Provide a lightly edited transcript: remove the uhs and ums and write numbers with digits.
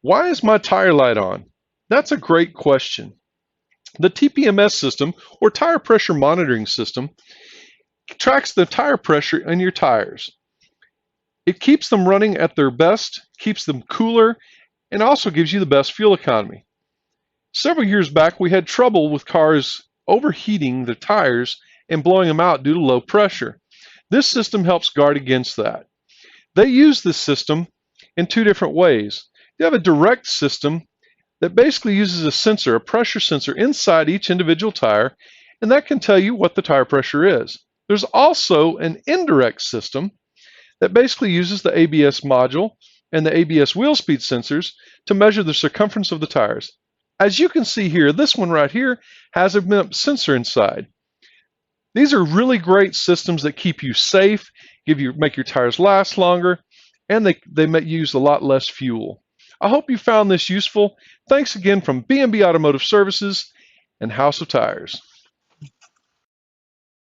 Why is my tire light on? That's a great question. The TPMS system, or tire pressure monitoring system, tracks the tire pressure in your tires. It keeps them running at their best, keeps them cooler, and also gives you the best fuel economy. Several years back, we had trouble with cars overheating their tires and blowing them out due to low pressure. This system helps guard against that. They use this system in two different ways. You have a direct system that basically uses a sensor, a pressure sensor inside each individual tire, and that can tell you what the tire pressure is. There's also an indirect system that basically uses the ABS module and the ABS wheel speed sensors to measure the circumference of the tires. As you can see here, this one right here has a sensor inside. These are really great systems that keep you safe, make your tires last longer, and they use a lot less fuel. I hope you found this useful. Thanks again from B&B Automotive Services and House of Tires.